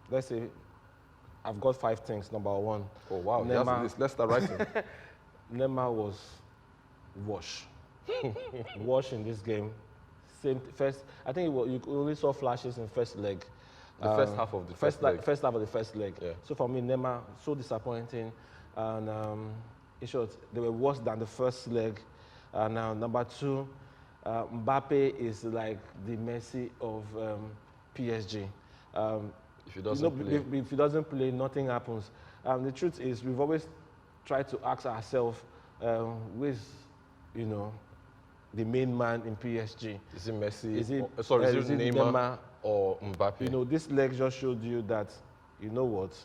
let's say I've got 5 things. Number 1. Oh wow, Neymar, let's start writing. Neymar was wash. Wash in this game. Same first. I think you only saw flashes in first leg. The first half of the first leg. First half of the first leg. Yeah. So for me, Neymar so disappointing, and in short, they were worse than the first leg. Now number 2, Mbappe is like the Messi of PSG. If he doesn't play, if he doesn't play, nothing happens. The truth is, we've always tried to ask ourselves, who is, the main man in PSG? is it Messi? Is it, is it Neymar or Mbappe? This leg just showed you that, you know what,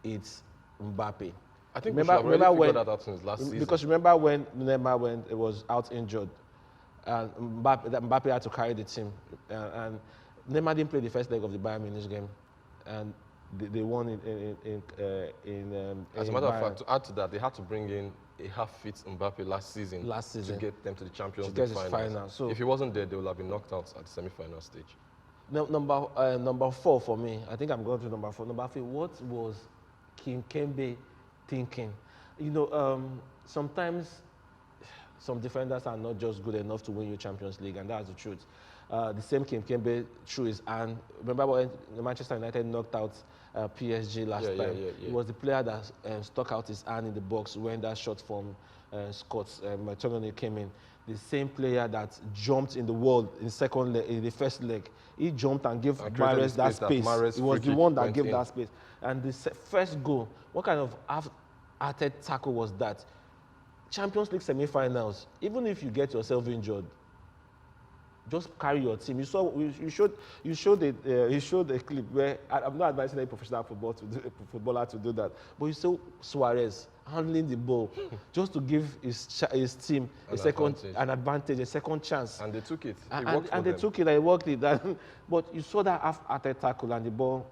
it's Mbappe. I think we should have already figured that out since last season. Because remember when Neymar was out injured, and Mbappe had to carry the team, and Neymar didn't play the first leg of the Bayern Munich game, and they won As a matter of fact, to add to that, they had to bring in a half-fit Mbappe last season to get them to the Champions League final. So if he wasn't there, they would have been knocked out at the semi-final stage. Number 4 for me, I think I'm going to number 4. Number 3, what was Kimpembe thinking? Sometimes some defenders are not just good enough to win you Champions League, and that's the truth. The same Kimpembe threw his hand. Remember when Manchester United knocked out PSG last time? Yeah. It was the player that stuck out his hand in the box when that shot from Scott's McTominay came in. The same player that jumped in the wall in the first leg. He jumped and gave Mahrez that space. He was the one that gave that space. And the first goal, what kind of half-hearted tackle was that? Champions League semi-finals, even if you get yourself injured, just carry your team. You showed a clip where I'm not advising any professional footballer to do that, but you saw Suarez handling the ball just to give his team an advantage, a second chance. And they took it. They took it. They worked it. But you saw that half-hearted tackle, and the ball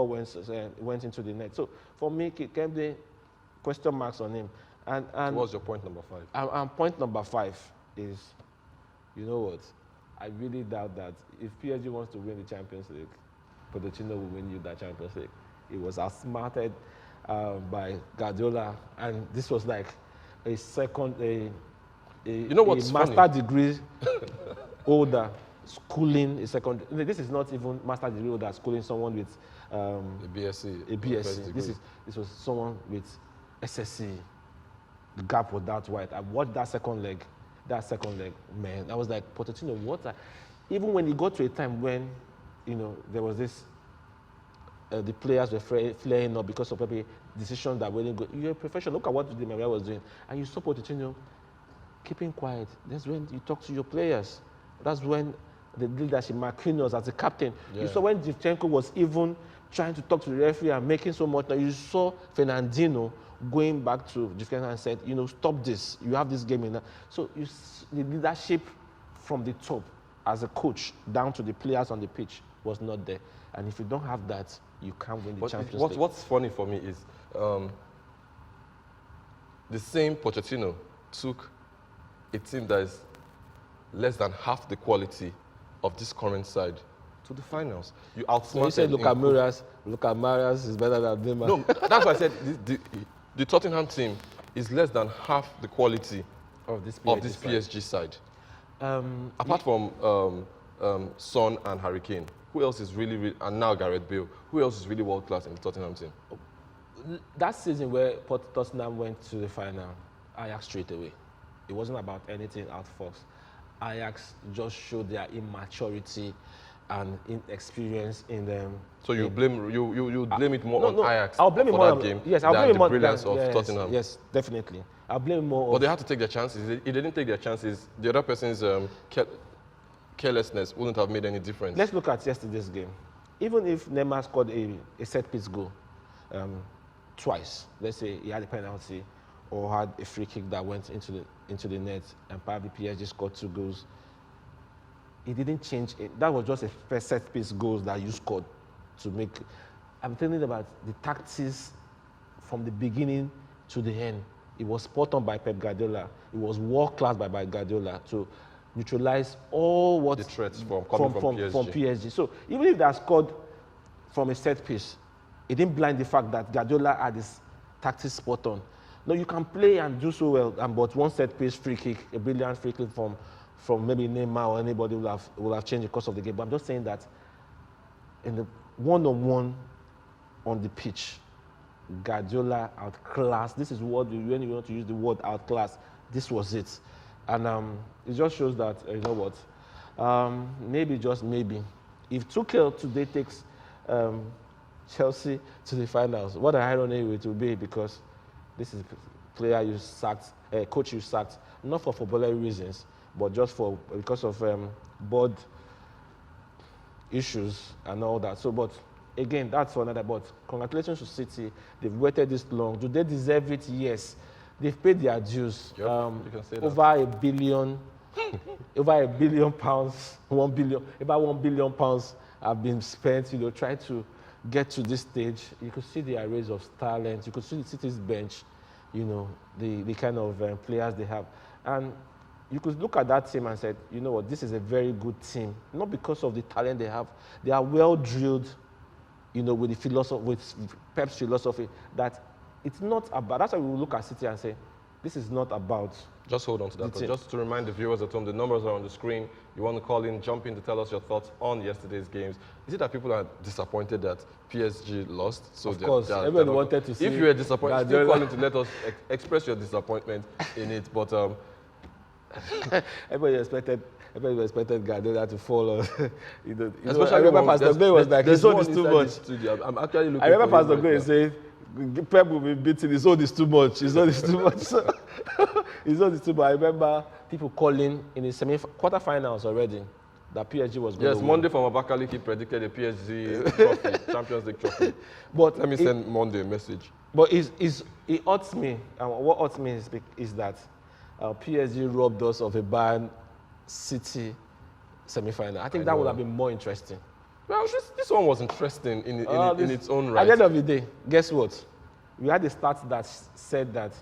went into the net. So for me, Kimpembe, question marks on him. And what's your point number 5? And point number 5 is, you know what? I really doubt that if PSG wants to win the Champions League, Pochettino will win you that Champions League. It was outsmarted by Guardiola, and this was like a master degree holder schooling a second. This is not even master degree holder schooling someone with a BSc. A BSc. This was someone with SSC. The gap was that wide. I watched that second leg, man. I was like, Pochettino, even when he got to a time when, there was this, the players were flaring up because of maybe decisions that weren't good. You're a professional. Look at what Di Maria was doing. And you saw Pochettino keeping quiet. That's when you talk to your players. That's when the leadership, Marquinhos as the captain. Yeah. You saw when Shevchenko was even trying to talk to the referee and making so much. Now you saw Fernandinho going back to defense and said, stop this. You have this game in there. So the leadership from the top as a coach down to the players on the pitch was not there. And if you don't have that, you can't win the Champions League. What's funny for me is the same Pochettino took a team that is less than half the quality of this current side to the finals. You outsmarted. So you said Lucas Marias is better than Neymar. No, that's why I said the Tottenham team is less than half the quality of this PSG side. Apart from Son and Harry Kane, who else is really, and now Gareth Bale, who else is really world class in the Tottenham team? That season where Tottenham went to the final, Ajax straight away. It wasn't about anything out Fox. Ajax just showed their immaturity and inexperience in them. So you blame it more on Ajax I'll blame it more that game I'll blame than it more the brilliance of Tottenham. Yes, definitely. I'll blame it more. But they had to take their chances. If they didn't take their chances, the other person's carelessness wouldn't have made any difference. Let's look at yesterday's game. Even if Neymar scored a set-piece goal twice, let's say he had a penalty or had a free kick that went into the net, and probably PSG scored 2 goals, it didn't change it. That was just a first set-piece goals that you scored to make. I'm telling you about the tactics from the beginning to the end. It was spot on by Pep Guardiola. It was world class by Guardiola to neutralize all what the threats from PSG. So even if they had scored from a set piece. It didn't blind the fact that Guardiola had his tactics spot on. No, you can play and do so well, but one set piece free kick, a brilliant free kick from maybe Neymar or anybody will have changed the course of the game. But I'm just saying that in the one-on-one on the pitch, Guardiola outclassed. This is what when you want to use the word outclass, this was it. And it just shows that, you know what, maybe, just maybe, if Tuchel today takes Chelsea to the finals, what an irony it will be, because this is a player you sacked, coach you sacked, not for footballing reasons, but just because of board issues and all that. So, but again, that's for another. But congratulations to City. They've waited this long. Do they deserve it? Yes. They've paid their dues. Yep, you can say that. Over £1 billion, over £1 billion, about £1 billion have been spent. You know, trying to get to this stage. You could see the arrays of talent. You could see the City's bench. You know, the kind of players they have, and you could look at that team and say, you know what, this is a very good team. Not because of the talent they have. They are well drilled, you know, with the philosophy, with Pep's philosophy, that it's not about. That's why we look at City and say, this is not about. Just hold on to that. But just to remind the viewers at home, the numbers are on the screen. You want to call in, jump in to tell us your thoughts on yesterday's games. Is it that people are disappointed that PSG lost? So of course, everyone wanted to see. If you are disappointed, still call in to let us express your disappointment in it. But everybody expected Guardiola to fall. Especially I remember Pastor Gray was like, his own is too much. I'm actually looking. I remember Pastor Gray saying, Pep will be beaten, his own is too much. His own is too much. His own is too much. I remember people calling in the quarterfinals already that PSG was going to win. Monday from Abakaliki predicted a PSG trophy, Champions League trophy. But let me send Monday a message. But it hurts me. And what hurts me is that PSG robbed us of a Bayern City semi-final. I think that would have been more interesting. Well, this one was interesting in its own right. At the end of the day, guess what? We had a stat that said that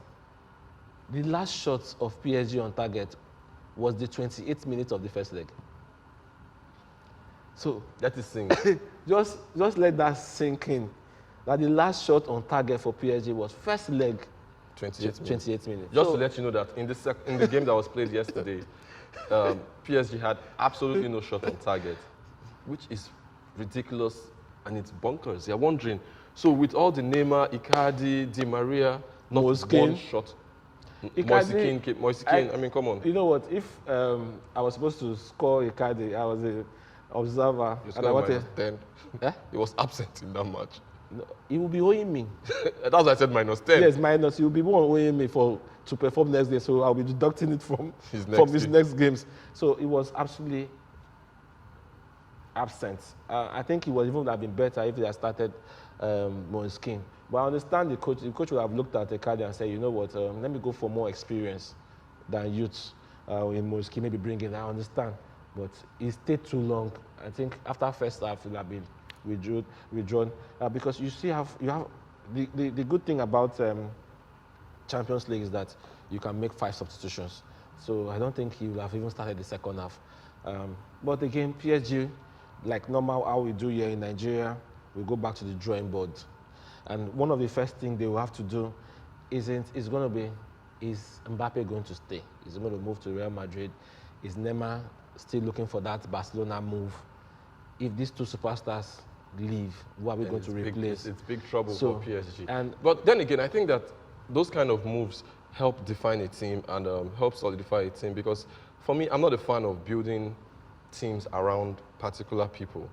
the last shot of PSG on target was the 28th minute of the first leg. So that is saying just let that sink in. That the last shot on target for PSG was first leg. 28 minutes. Just to let you know that in the game that was played yesterday, PSG had absolutely no shot on target, which is ridiculous and it's bonkers. You're wondering, so with all the Neymar, Icardi, Di Maria, not one shot. Moise Kean, I mean, come on. You know what? If I was supposed to score Icardi, I was an observer. You scored -10. Eh? He was absent in that match. No, he will be owing me. That's why I said -10. Yes, minus. He will be owing me to perform next day, so I'll be deducting it from his next games. So it was absolutely absent. I think it would even have been better if he had started Moise Kean. But I understand the coach. The coach would have looked at Icardi and said, you know what, let me go for more experience than youth in Moise Kean, maybe bring in. I understand, but he stayed too long. I think after first half, he would have been withdrawn because you have the good thing about Champions League is that you can make 5 substitutions. So I don't think he will have even started the second half. But again, PSG, like normal how we do here in Nigeria, we go back to the drawing board. And one of the first things they will have to do is Mbappe going to stay? Is he going to move to Real Madrid? Is Neymar still looking for that Barcelona move? If these two superstars leave, who are we going to replace? It's big trouble for PSG. But then again, I think that those kind of moves help define a team and help solidify a team, because for me, I'm not a fan of building teams around particular people.